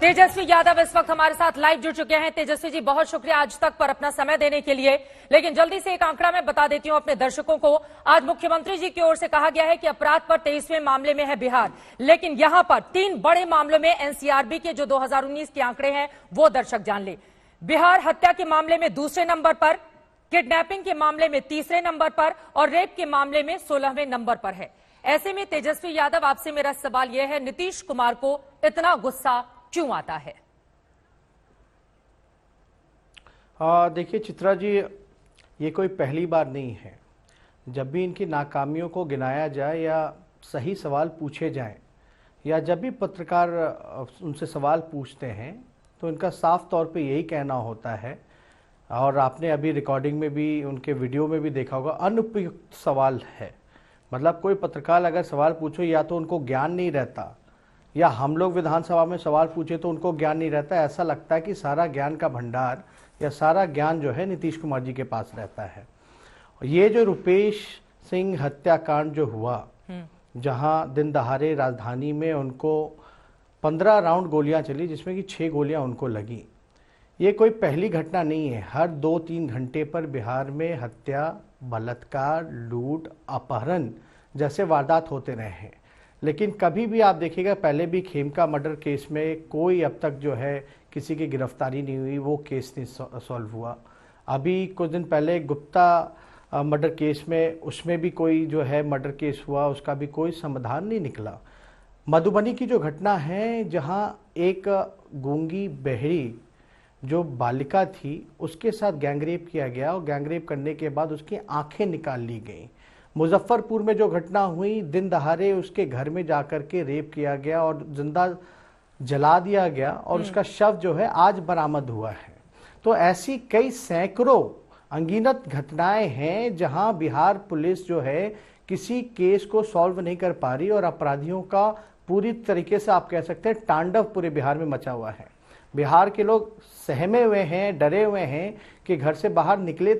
तेजस्वी यादव इस वक्त हमारे साथ लाइव जुड़ चुके हैं। तेजस्वी जी, बहुत शुक्रिया आज तक पर अपना समय देने के लिए। लेकिन जल्दी से एक आंकड़ा मैं बता देती हूं अपने दर्शकों को। आज मुख्यमंत्री जी की ओर से कहा गया है कि अपराध पर 23वें मामले में है बिहार, लेकिन यहां पर 3 बड़े मामलों में एनसीआरबी के जो 2019 के आंकड़े हैं वो दर्शक जान ले। बिहार हत्या के मामले में दूसरे नंबर पर, किडनैपिंग के मामले में तीसरे नंबर पर और रेप के मामले में 16वें नंबर पर है। ऐसे में तेजस्वी यादव, आपसे मेरा सवाल यह है, नीतीश कुमार को इतना गुस्सा क्यों आता है? देखिए चित्रा जी, ये कोई पहली बार नहीं है। जब भी इनकी नाकामियों को गिनाया जाए या सही सवाल पूछे जाएं या जब भी पत्रकार उनसे सवाल पूछते हैं तो इनका साफ तौर पे यही कहना होता है, और आपने अभी रिकॉर्डिंग में भी उनके वीडियो में भी देखा होगा, अनुपयुक्त सवाल है। मतलब कोई पत्रकार अगर सवाल पूछो या तो उनको ज्ञान नहीं रहता, या हम लोग विधानसभा में सवाल पूछे तो उनको ज्ञान नहीं रहता। ऐसा लगता है कि सारा ज्ञान का भंडार या सारा ज्ञान जो है नीतीश कुमार जी के पास रहता है। ये जो रुपेश सिंह हत्याकांड जो हुआ, जहां दिन दहाड़े राजधानी में उनको 15 राउंड गोलियां चली, जिसमें कि 6 गोलियां उनको लगी, ये कोई पहली घटना नहीं है। हर 2-3 घंटे पर बिहार में हत्या, बलात्कार, लूट, अपहरण जैसे वारदात होते रहे हैं। लेकिन कभी भी आप देखिएगा, पहले भी खेमका मर्डर केस में कोई अब तक जो है किसी की गिरफ्तारी नहीं हुई, वो केस नहीं सॉल्व हुआ। अभी कुछ दिन पहले गुप्ता मर्डर केस में, उसमें भी कोई जो है मर्डर केस हुआ, उसका भी कोई समाधान नहीं निकला। मधुबनी की जो घटना है, जहां एक गूंगी बहरी जो बालिका थी उसके साथ गैंगरेप किया गया और गैंगरेप करने के बाद उसकी आंखें निकाल ली गई। मुजफ्फरपुर में जो घटना हुई, दिन दहाड़े उसके घर में जाकर के रेप किया गया और जिंदा जला दिया गया और उसका शव जो है आज बरामद हुआ है। तो ऐसी कई सैकड़ों अनगिनत घटनाएं हैं जहां बिहार पुलिस जो है किसी केस को सॉल्व नहीं कर पा रही और अपराधियों का पूरी तरीके से आप कह सकते हैं तांडव पूरे बिहार में मचा हुआ है। बिहार के लोग सहमे हुए हैं, डरे हुए हैं कि घर से बाहर निकले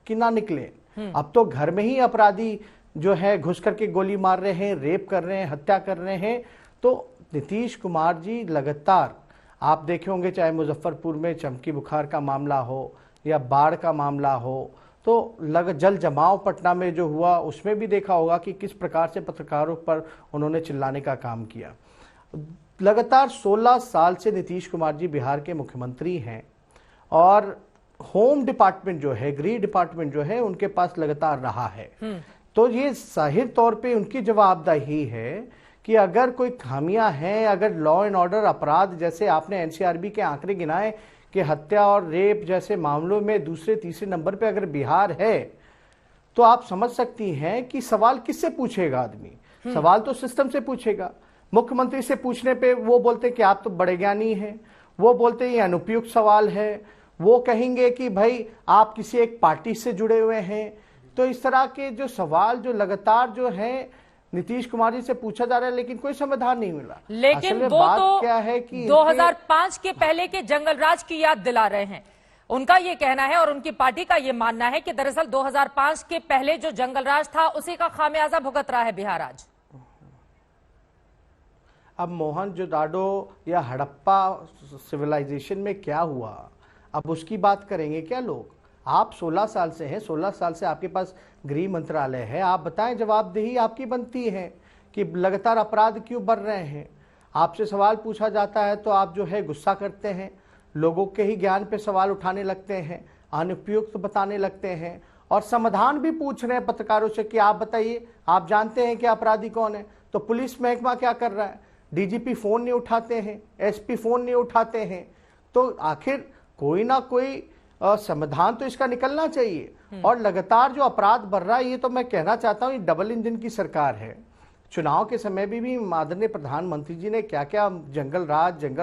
कि ना निकले। अब तो घर में ही अपराधी जो है घुस करके गोली मार रहे हैं, रेप कर रहे हैं, हत्या कर रहे हैं। तो नीतीश कुमार जी लगातार, आप देखे होंगे, चाहे मुजफ्फरपुर में चमकी बुखार का मामला हो या बाढ़ का मामला हो, तो जल जमाव पटना में जो हुआ उसमें भी देखा होगा कि किस प्रकार से पत्रकारों पर उन्होंने चिल्लाने का काम किया। लगातार 16 साल से नीतीश कुमार जी बिहार के मुख्यमंत्री हैं और होम डिपार्टमेंट जो है, गृह डिपार्टमेंट जो है, उनके पास लगातार रहा है। तो ये जाहिर तौर पे उनकी जवाबदेही है कि अगर कोई खामियां हैं, अगर लॉ एंड ऑर्डर अपराध, जैसे आपने एनसीआरबी के आंकड़े गिनाए कि हत्या और रेप जैसे मामलों में दूसरे तीसरे नंबर पे अगर बिहार है, तो आप समझ सकती हैं कि सवाल किससे पूछेगा आदमी। सवाल तो सिस्टम से पूछेगा। मुख्यमंत्री से पूछने पे वो बोलते कि आप तो बड़े ज्ञानी हैं, वो बोलते ये अनुपयुक्त सवाल है, वो कहेंगे कि भाई आप किसी एक पार्टी से जुड़े हुए हैं। तो इस तरह के जो सवाल जो लगातार जो है नीतीश कुमार जी से पूछा जा रहा है, लेकिन कोई समाधान नहीं मिला। लेकिन वो बात तो क्या है कि 2005 के पहले के जंगल राज की याद दिला रहे हैं। उनका ये कहना है और उनकी पार्टी का ये मानना है कि दरअसल 2005 के पहले जो जंगल राज था उसी का खामियाजा भुगत रहा है बिहार आज। अब मोहनजोदाड़ो या हड़प्पा सिविलाइजेशन में क्या हुआ, अब उसकी बात करेंगे क्या लोग? आप 16 साल से हैं, 16 साल से आपके पास गृह मंत्रालय है, आप बताएं, जवाबदेही आपकी बनती है कि लगातार अपराध क्यों बढ़ रहे हैं। आपसे सवाल पूछा जाता है तो आप जो है गुस्सा करते हैं, लोगों के ही ज्ञान पे सवाल उठाने लगते हैं, अनुपयुक्त बताने लगते हैं और समाधान भी पूछ रहे हैं पत्रकारों से कि आप बताइए, आप जानते हैं कि अपराधी कौन है। तो पुलिस महकमा क्या कर रहा है? डीजीपी फोन नहीं उठाते हैं, एसपी फोन नहीं उठाते हैं। तो आखिर कोई ना कोई समाधान तो इसका निकलना चाहिए। और लगातार जो अपराध बढ़ रहा है, ये तो मैं कहना चाहता हूँ, डबल इंजन की सरकार है। चुनाव के समय भी आदरणीय प्रधानमंत्री जी ने क्या क्या जंगल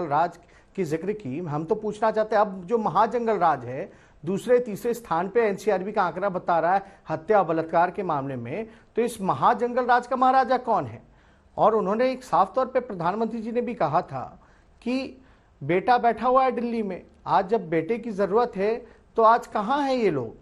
राज की जिक्र की। हम तो पूछना चाहते हैं, अब जो महाजंगल राज है दूसरे तीसरे स्थान पे एनसीआरबी का आंकड़ा बता रहा है हत्या बलात्कार के मामले में, तो इस महाजंगल राज का महाराजा कौन है? और उन्होंने एक साफ तौर पे प्रधानमंत्री जी ने भी कहा था कि बेटा बैठा हुआ है दिल्ली में, आज जब बेटे की जरूरत है तो आज कहां है ये लोग?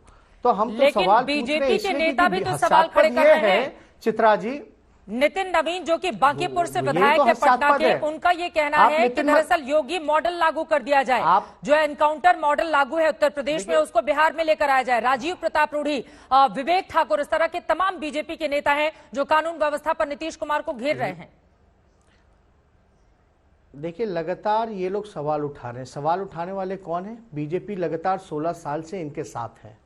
तो हम तो सवाल बीजेपी के नेता भी तो सवाल खड़े कर रहे हैं। चित्रा जी, नितिन नवीन जो कि बांकीपुर से ये तो विधायक है पटना हास्यास्पद के, है। उनका ये कहना आप है कि नितिन दरअसल योगी मॉडल लागू कर दिया जाए, जो एनकाउंटर मॉडल लागू है उत्तर प्रदेश में उसको बिहार में लेकर आया जाए। राजीव प्रताप रूढ़ी, विवेक ठाकुर, इस तरह के तमाम बीजेपी के नेता हैं जो कानून व्यवस्था पर नीतीश कुमार को घेर रहे हैं। देखिए, लगातार ये लोग सवाल उठा रहे हैं। सवाल उठाने वाले कौन है? बीजेपी लगातार 16 साल से इनके साथ है।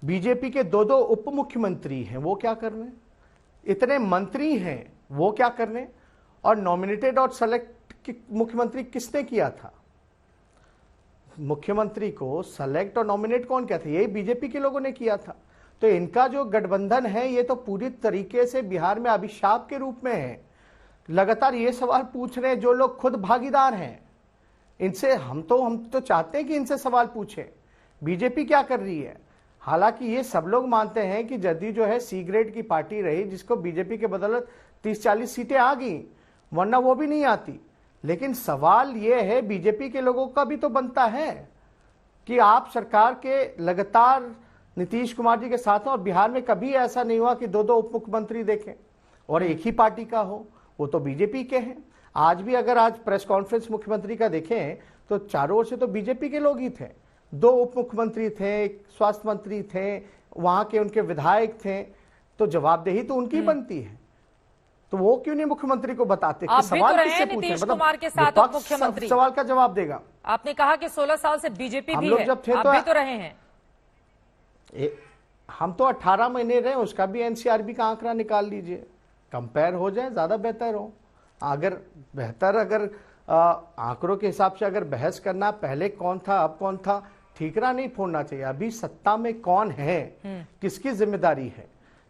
बीजेपी के दो उप मुख्यमंत्री हैं, वो क्या कर रहे हैं? इतने मंत्री हैं, वो क्या कर रहे हैं? और नॉमिनेटेड और सेलेक्ट मुख्यमंत्री किसने किया था? मुख्यमंत्री को सेलेक्ट और नॉमिनेट कौन किया था? यही बीजेपी के लोगों ने किया था। तो इनका जो गठबंधन है ये तो पूरी तरीके से बिहार में अभिशाप के रूप में है। लगातार ये सवाल पूछ रहे हैं जो लोग खुद भागीदार हैं। इनसे हम तो चाहते हैं कि इनसे सवाल पूछें। बीजेपी क्या कर रही है? हालांकि ये सब लोग मानते हैं कि जदयू जो है सी ग्रेड की पार्टी रही, जिसको बीजेपी के बदौलत 30-40 सीटें आ गई, वरना वो भी नहीं आती। लेकिन सवाल ये है, बीजेपी के लोगों का भी तो बनता है कि आप सरकार के लगातार नीतीश कुमार जी के साथ हैं और बिहार में कभी ऐसा नहीं हुआ कि दो उप मुख्यमंत्री देखें और एक ही पार्टी का हो, वो तो बीजेपी के हैं। आज भी अगर आज प्रेस कॉन्फ्रेंस मुख्यमंत्री का देखें तो चारों ओर से तो बीजेपी के लोग ही थे। 2 उप मुख्यमंत्री थे, एक स्वास्थ्य मंत्री थे, वहां के उनके विधायक थे, तो जवाबदेही तो उनकी बनती है। तो वो क्यों नहीं मुख्यमंत्री को बताते कि सवाल किससे पूछें? नीतीश कुमार के साथ उप मुख्यमंत्री सवाल का जवाब देगा। आपने कहा कि 16 साल से बीजेपी भी है, जब थे आप भी तो रहे हैं। हम तो 18 महीने रहे, उसका भी एनसीआरबी का आंकड़ा निकाल लीजिए, कंपेयर हो जाए, ज्यादा बेहतर हो। अगर आंकड़ों के हिसाब से अगर बहस करना, पहले कौन था अब कौन था, ठीकरा नहीं फोड़ना चाहिए। अभी सत्ता में कौन है, किसकी जिम्मेदारी है?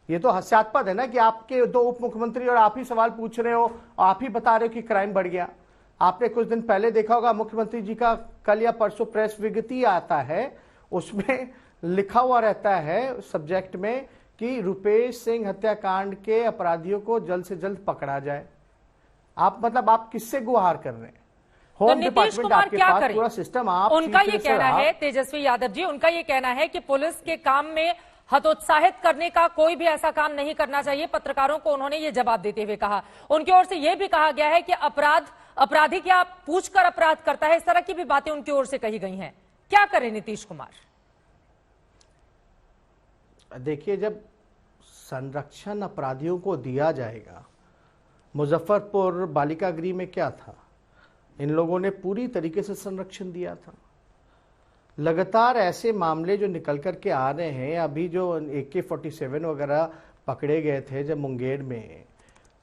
ये तो हास्यास्पद है ना कि आपके 2 उप मुख्यमंत्री और आप ही सवाल पूछ रहे हो, आप ही बता रहे हो कि क्राइम बढ़ गया। आपने कुछ दिन पहले देखा होगा मुख्यमंत्री जी का कल या परसों प्रेस विज्ञप्ति आता है, उसमें लिखा हुआ रहता है सब्जेक्ट में कि रुपेश सिंह हत्याकांड के अपराधियों को जल्द से जल्द पकड़ा जाए। आप किससे गुहार कर रहे हैं? तो नीतीश कुमार क्या करें? पूरा सिस्टम आप, उनका ये कहना है, तेजस्वी यादव जी, उनका ये कहना है कि पुलिस के काम में हतोत्साहित करने का कोई भी ऐसा काम नहीं करना चाहिए। पत्रकारों को उन्होंने ये जवाब देते हुए कहा। उनकी ओर से यह भी कहा गया है कि अपराधी क्या पूछकर अपराध करता है, इस तरह की भी बातें उनकी ओर से कही गई हैं। क्या करें नीतीश कुमार? देखिए, जब संरक्षण अपराधियों को दिया जाएगा, मुजफ्फरपुर बालिका गृह में क्या था, इन लोगों ने पूरी तरीके से संरक्षण दिया था। लगातार ऐसे मामले जो निकल कर के आ रहे हैं, अभी जो AK-47 वगैरह पकड़े गए थे जब मुंगेर में,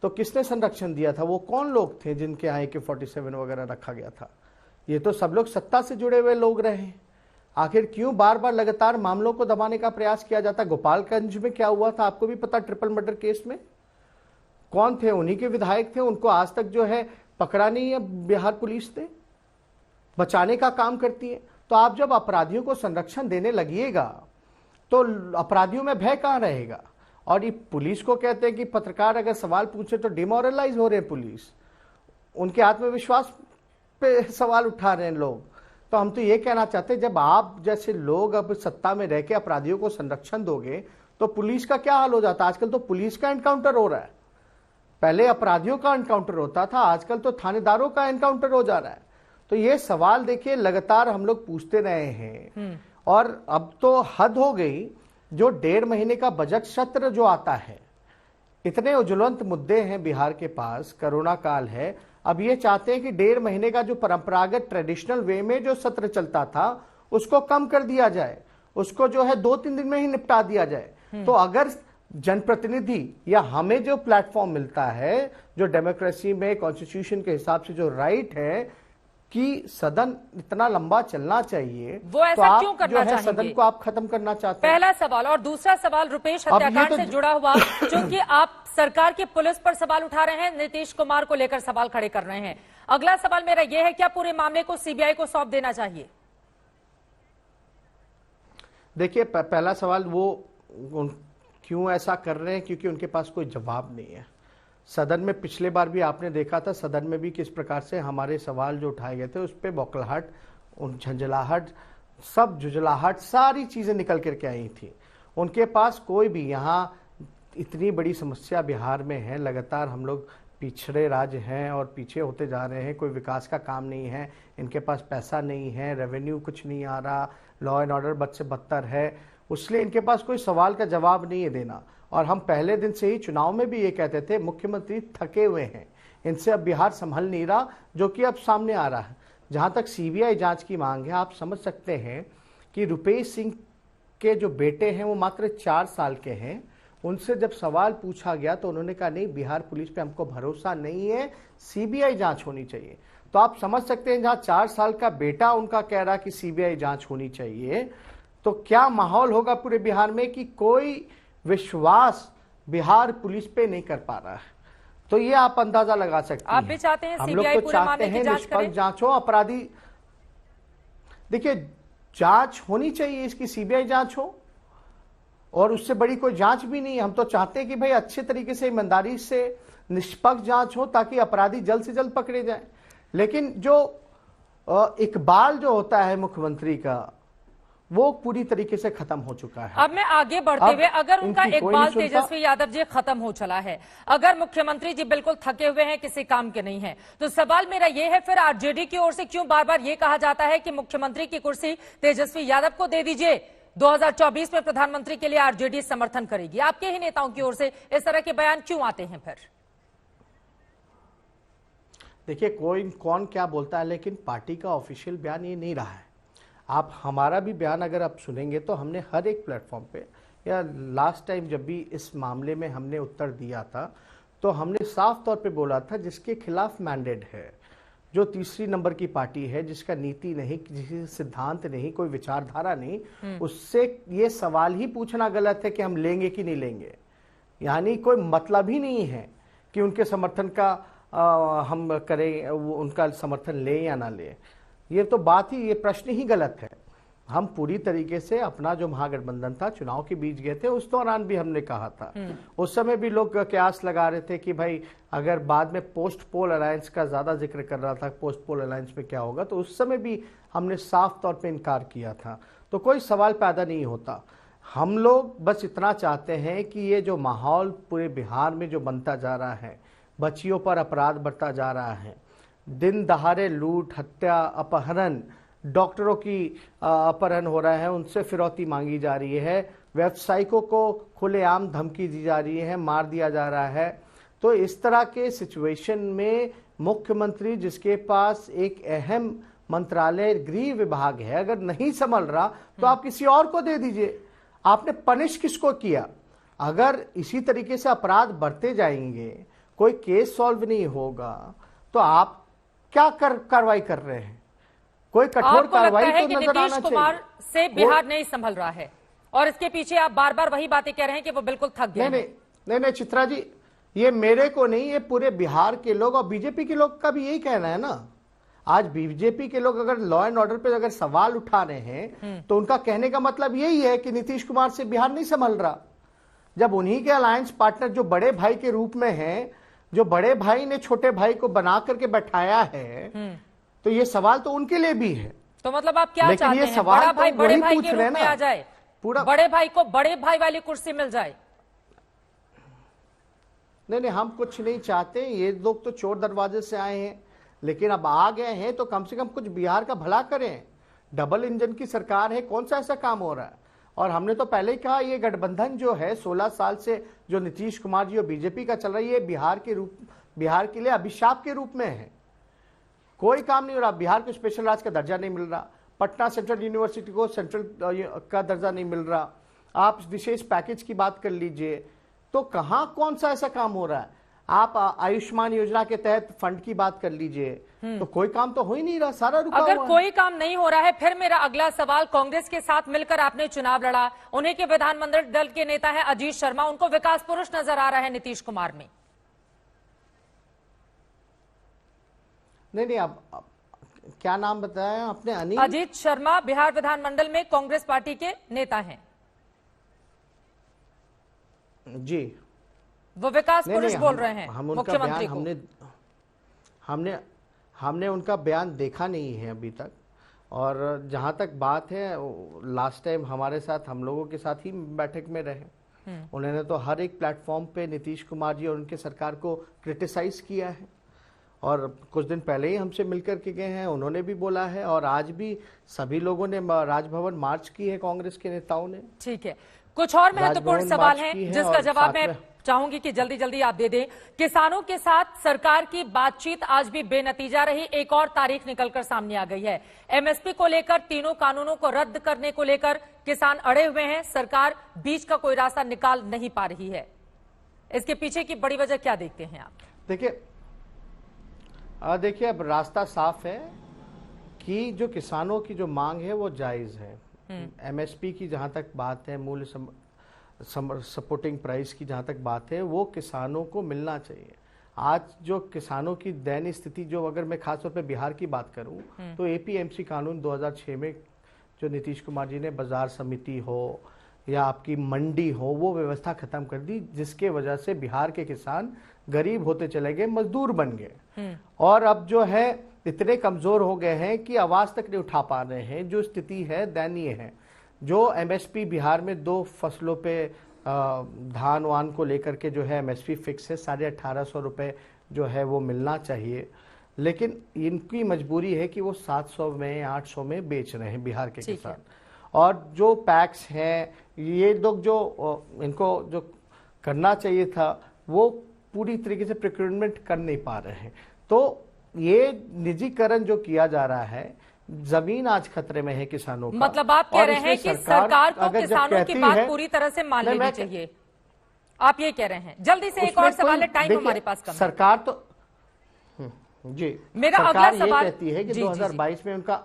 तो किसने संरक्षण दिया था? वो कौन लोग थे जिनके यहाँ AK-47 वगैरह रखा गया था? ये तो सब लोग सत्ता से जुड़े हुए लोग रहे हैं। आखिर क्यों बार बार लगातार मामलों को दबाने का प्रयास किया जाता? गोपालगंज में क्या हुआ था आपको भी पता, ट्रिपल मर्डर केस में कौन थे? उन्हीं के विधायक थे, उनको आज तक जो है पकड़ा नहीं है बिहार पुलिस ने, बचाने का काम करती है। तो आप जब अपराधियों को संरक्षण देने लगिएगा तो अपराधियों में भय कहां रहेगा? और ये पुलिस को कहते हैं कि पत्रकार अगर सवाल पूछे तो डिमोरलाइज हो रहे हैं पुलिस, उनके आत्मविश्वास पे सवाल उठा रहे हैं लोग। तो हम तो ये कहना चाहते हैं, जब आप जैसे लोग अब सत्ता में रह के अपराधियों को संरक्षण दोगे तो पुलिस का क्या हाल हो जाता है? आजकल तो पुलिस का एनकाउंटर हो रहा है, पहले अपराधियों का एनकाउंटर होता था, आजकल तो थानेदारों का एनकाउंटर हो जा रहा है। तो ये सवाल देखिए लगातार हम लोग पूछते रहे हैं और अब तो हद हो गई। जो 1.5 महीने का बजट सत्र जो आता है, इतने ज्वलंत मुद्दे हैं बिहार के पास, कोरोना काल है, अब ये चाहते हैं कि 1.5 महीने का जो परंपरागत ट्रेडिशनल वे में जो सत्र चलता था उसको कम कर दिया जाए, उसको जो है 2-3 दिन में ही निपटा दिया जाए। तो अगर जनप्रतिनिधि या हमें जो प्लेटफॉर्म मिलता है, जो डेमोक्रेसी में कॉन्स्टिट्यूशन के हिसाब से जो राइट है कि सदन इतना लंबा चलना चाहिए, वो ऐसा तो क्यों आप करना जो है चाहेंगे? सदन को आप खत्म करना चाहते हैं। पहला सवाल। और दूसरा सवाल रुपेश हत्याकांड से जुड़ा हुआ, क्योंकि आप सरकार की पुलिस पर सवाल उठा रहे हैं, नीतीश कुमार को लेकर सवाल खड़े कर रहे हैं। अगला सवाल मेरा यह है, क्या पूरे मामले को सीबीआई को सौंप देना चाहिए? देखिए, पहला सवाल वो क्यों ऐसा कर रहे हैं, क्योंकि उनके पास कोई जवाब नहीं है। सदन में पिछले बार भी आपने देखा था, सदन में भी किस प्रकार से हमारे सवाल जो उठाए गए थे उस पर बौखलाहट, झंझलाहट, सब जुझलाहट, सारी चीजें निकल करके आई थी। उनके पास कोई भी, यहाँ इतनी बड़ी समस्या बिहार में है, लगातार हम लोग पिछड़े राज्य हैं और पीछे होते जा रहे हैं, कोई विकास का काम नहीं है, इनके पास पैसा नहीं है, रेवेन्यू कुछ नहीं आ रहा, लॉ एंड ऑर्डर बद से बदतर है, इसलिए इनके पास कोई सवाल का जवाब नहीं है देना। और हम पहले दिन से ही चुनाव में भी ये कहते थे मुख्यमंत्री थके हुए हैं, इनसे अब बिहार संभल नहीं रहा, जो कि अब सामने आ रहा है। जहां तक सीबीआई जांच की मांग है, आप समझ सकते हैं कि रुपेश सिंह के जो बेटे हैं वो मात्र 4 साल के हैं, उनसे जब सवाल पूछा गया तो उन्होंने कहा नहीं, बिहार पुलिस पे हमको भरोसा नहीं है, सीबीआई जांच होनी चाहिए। तो आप समझ सकते हैं, जहां 4 साल का बेटा उनका कह रहा कि सीबीआई जांच होनी चाहिए, तो क्या माहौल होगा पूरे बिहार में कि कोई विश्वास बिहार पुलिस पे नहीं कर पा रहा है। तो ये आप अंदाजा लगा सकते हैं। आप भी चाहते हैं हम लोग सीबीआई तो पूरे चाहते मामले की हैं जांच निष्पक्ष करे? जांच हो, अपराधी, देखिए जांच होनी चाहिए, इसकी सीबीआई जांच हो, और उससे बड़ी कोई जांच भी नहीं। हम तो चाहते हैं कि भाई अच्छे तरीके से, ईमानदारी से निष्पक्ष जांच हो, ताकि अपराधी जल्द से जल्द पकड़े जाएं। लेकिन जो इकबाल जो होता है मुख्यमंत्री का, वो पूरी तरीके से खत्म हो चुका है। अब मैं आगे बढ़ते हुए, अगर उनका इनकी कोई इकबाल नहीं सुनता। तेजस्वी यादव जी खत्म हो चला है, अगर मुख्यमंत्री जी बिल्कुल थके हुए हैं, किसी काम के नहीं है, तो सवाल मेरा यह है, फिर आरजेडी की ओर से क्यों बार बार यह कहा जाता है कि मुख्यमंत्री की कुर्सी तेजस्वी यादव को दे दीजिए, 2024 में प्रधानमंत्री के लिए आरजेडी समर्थन करेगी? आपके ही नेताओं की ओर से इस तरह के बयान क्यों आते हैं फिर? देखिए, कोई कौन क्या बोलता है, लेकिन पार्टी का ऑफिशियल बयान ये नहीं रहा है। आप हमारा भी बयान अगर आप सुनेंगे तो हमने हर एक प्लेटफॉर्म पे, या लास्ट टाइम जब भी इस मामले में हमने उत्तर दिया था, तो हमने साफ तौर पे बोला था जिसके खिलाफ मैंडेट है, जो तीसरी नंबर की पार्टी है, जिसका नीति नहीं, जिसका सिद्धांत नहीं, कोई विचारधारा नहीं, उससे ये सवाल ही पूछना गलत है कि हम लेंगे कि नहीं लेंगे। यानी कोई मतलब ही नहीं है कि उनके समर्थन का हम करें, उनका समर्थन लें या ना लें। ये तो बात ही, ये प्रश्न ही गलत है। हम पूरी तरीके से अपना जो महागठबंधन था, चुनाव के बीच गए थे, उस दौरान भी हमने कहा था, उस समय भी लोग कयास लगा रहे थे कि भाई अगर बाद में पोस्ट पोल अलायंस का ज्यादा जिक्र कर रहा था, पोस्ट पोल अलायंस में क्या होगा, तो उस समय भी हमने साफ तौर पे इनकार किया था। तो कोई सवाल पैदा नहीं होता। हम लोग बस इतना चाहते हैं कि ये जो माहौल पूरे बिहार में जो बनता जा रहा है, बच्चियों पर अपराध बढ़ता जा रहा है, दिन दहाड़े लूट, हत्या, अपहरण, डॉक्टरों की अपहरण हो रहा है, उनसे फिरौती मांगी जा रही है, व्यवसायिकों को खुलेआम धमकी दी जा रही है, मार दिया जा रहा है। तो इस तरह के सिचुएशन में मुख्यमंत्री, जिसके पास एक अहम मंत्रालय गृह विभाग है, अगर नहीं संभल रहा तो आप किसी और को दे दीजिए। आपने पनिश किसको किया? अगर इसी तरीके से अपराध बढ़ते जाएंगे, कोई केस सॉल्व नहीं होगा, तो आप क्या कार्रवाई कर रहे हैं? कोई कठोर कार्रवाई तो नजर आना चाहिए। नीतीश कुमार से बिहार नहीं संभल रहा है, और इसके पीछे आप बार बार वही बातें कह रहे हैं कि वो बिल्कुल थक गए। नहीं चित्रा जी, ये मेरे को नहीं, ये पूरे बिहार के लोग और बीजेपी के लोग का भी यही कहना है ना। आज बीजेपी के लोग अगर लॉ एंड ऑर्डर पे अगर सवाल उठा रहे हैं, तो उनका कहने का मतलब यही है कि नीतीश कुमार से बिहार नहीं संभल रहा। जब उन्हीं के अलायंस पार्टनर जो बड़े भाई के रूप में हैं, जो बड़े भाई ने छोटे भाई को बना करके बैठाया है, तो ये सवाल तो उनके लिए भी है। तो मतलब आप क्या चाहते हैं? बड़ा भाई बड़े भाई के रूप में आ जाए, पूरा बड़े भाई को बड़े भाई वाली कुर्सी मिल जाए? नहीं, हम कुछ नहीं चाहते। ये लोग तो चोर दरवाजे से आए हैं, लेकिन अब आ गए हैं तो कम से कम कुछ बिहार का भला करें। डबल इंजन की सरकार है, कौन सा ऐसा काम हो रहा है? और हमने तो पहले ही कहा, ये गठबंधन जो है 16 साल से जो नीतीश कुमार जी और बीजेपी का चल रही है, बिहार के लिए अभिशाप के रूप में है। कोई काम नहीं हो रहा। बिहार को स्पेशल राज्य का दर्जा नहीं मिल रहा, पटना सेंट्रल यूनिवर्सिटी को सेंट्रल का दर्जा नहीं मिल रहा, आप विशेष पैकेज की बात कर लीजिए, तो कहां कौन सा ऐसा काम हो रहा है? आप आयुष्मान योजना के तहत फंड की बात कर लीजिए, तो कोई काम तो हो ही नहीं रहा, सारा रुका हुआ है। अगर कोई काम नहीं हो रहा है, फिर मेरा अगला सवाल, कांग्रेस के साथ मिलकर आपने चुनाव लड़ा, उन्हीं के विधानमंडल दल के नेता है अजीत शर्मा, उनको विकास पुरुष नजर आ रहा है नीतीश कुमार में। नहीं, अब क्या नाम बताया आपने? अजीत शर्मा बिहार विधानमंडल में कांग्रेस पार्टी के नेता हैं जी, वो विकास पुरुष बोल रहे हैं मुख्यमंत्री को। हमने उनका बयान देखा नहीं है अभी तक। और जहां तक बात है, लास्ट टाइम हमारे साथ, हम लोगों के साथ ही बैठक में रहे, उन्होंने तो हर एक प्लेटफॉर्म पे नीतीश कुमार जी और उनके सरकार को क्रिटिसाइज किया है, और कुछ दिन पहले ही हमसे मिलकर के गए हैं, उन्होंने भी बोला है, और आज भी सभी लोगों ने राजभवन मार्च की है, कांग्रेस के नेताओं ने। ठीक है, कुछ और महत्वपूर्ण राजभवन सवाल मार्च हैं की है जिसका और जवाब साथ मैं में चाहूंगी कि जल्दी जल्दी आप दे दें। किसानों के साथ सरकार की बातचीत आज भी बेनतीजा रही, एक और तारीख निकलकर सामने आ गई है। एमएसपी को लेकर तीनों कानूनों को रद्द करने को लेकर किसान अड़े हुए हैं, सरकार बीच का कोई रास्ता निकाल नहीं पा रही है। इसके पीछे की बड़ी वजह क्या देखते हैं आप? देखिए अब रास्ता साफ है कि जो किसानों की जो मांग है वो जायज है। एमएसपी की जहां तक बात है, मूल्य सपोर्टिंग प्राइस की जहां तक बात है, वो किसानों को मिलना चाहिए। आज जो किसानों की दयनीय स्थिति, जो अगर मैं खासतौर पे बिहार की बात करूं तो एपीएमसी कानून 2006 में जो नीतीश कुमार जी ने बाजार समिति हो या आपकी मंडी हो, वो व्यवस्था खत्म कर दी, जिसके वजह से बिहार के किसान गरीब होते चले गए, मजदूर बन गए, और अब जो है इतने कमजोर हो गए हैं कि आवाज तक नहीं उठा पा रहे हैं। जो स्थिति है दयनीय है। जो एमएसपी बिहार में 2 फसलों पे धान वान को लेकर के जो है एमएसपी फिक्स है, 1850 रुपए जो है वो मिलना चाहिए, लेकिन इनकी मजबूरी है कि वो 700 में 800 में बेच रहे हैं बिहार के किसान। और जो पैक्स हैं, ये लोग जो इनको जो करना चाहिए था वो पूरी तरीके से प्रोक्योरमेंट कर नहीं पा रहे हैं। तो ये निजीकरण जो किया जा रहा है, जमीन आज खतरे में है किसानों का। मतलब आप कह रहे हैं कि सरकार को किसानों की बात पूरी तरह से मान लेनी चाहिए, आप ये कह रहे हैं? जल्दी से एक और सवाल है, टाइम हमारे पास कम है। सरकार तो जी, मेरा अगला सवाल ये कहती है कि 2022 में उनका,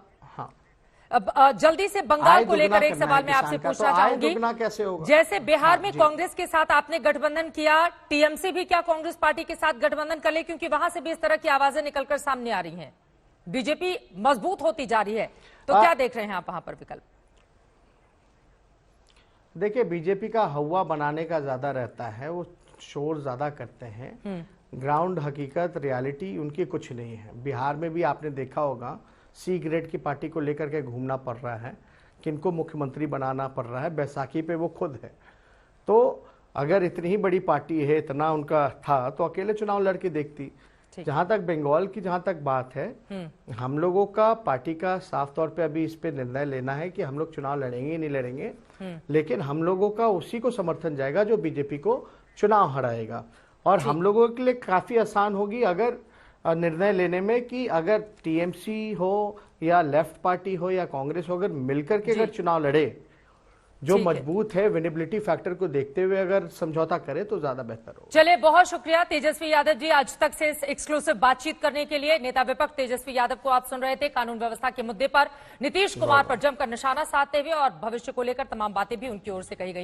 अब जल्दी से बंगाल को लेकर एक सवाल मैं आपसे पूछना चाहूंगी। कैसे होगा? जैसे बिहार में कांग्रेस के साथ आपने गठबंधन किया, टीएमसी भी क्या कांग्रेस पार्टी के साथ गठबंधन कर ले? क्योंकि वहां से भी इस तरह की आवाजें निकलकर सामने आ रही हैं, बीजेपी मजबूत होती जा रही है, तो क्या देख रहे हैं आप वहां पर विकल्प? देखिए, बीजेपी का हवा बनाने का ज्यादा रहता है, वो शोर ज्यादा करते हैं, ग्राउंड हकीकत रियलिटी उनकी कुछ नहीं है। बिहार में भी आपने देखा होगा, सी ग्रेड की पार्टी को लेकर के घूमना पड़ रहा है, किनको मुख्यमंत्री बनाना पड़ रहा है, बैसाखी पे वो खुद है। तो अगर इतनी ही बड़ी पार्टी है, इतना उनका था, तो अकेले चुनाव लड़के देखती। जहां तक बंगाल की जहां तक बात है, हम लोगों का पार्टी का साफ तौर पे अभी इस पे निर्णय लेना है कि हम लोग चुनाव लड़ेंगे नहीं लड़ेंगे, लेकिन हम लोगों का उसी को समर्थन जाएगा जो बीजेपी को चुनाव हराएगा। और हम लोगों के लिए काफी आसान होगी अगर निर्णय लेने में कि अगर टीएमसी हो या लेफ्ट पार्टी हो या कांग्रेस हो, अगर मिलकर के अगर चुनाव लड़े, जो मजबूत है विनेबिलिटी फैक्टर को देखते हुए अगर समझौता करे तो ज्यादा बेहतर होगा। चलिए, बहुत शुक्रिया तेजस्वी यादव जी आज तक से इस एक्सक्लूसिव बातचीत करने के लिए। नेता विपक्ष तेजस्वी यादव को आप सुन रहे थे, कानून व्यवस्था के मुद्दे पर नीतीश कुमार पर जमकर निशाना साधते हुए, और भविष्य को लेकर तमाम बातें भी उनकी ओर से कही गई।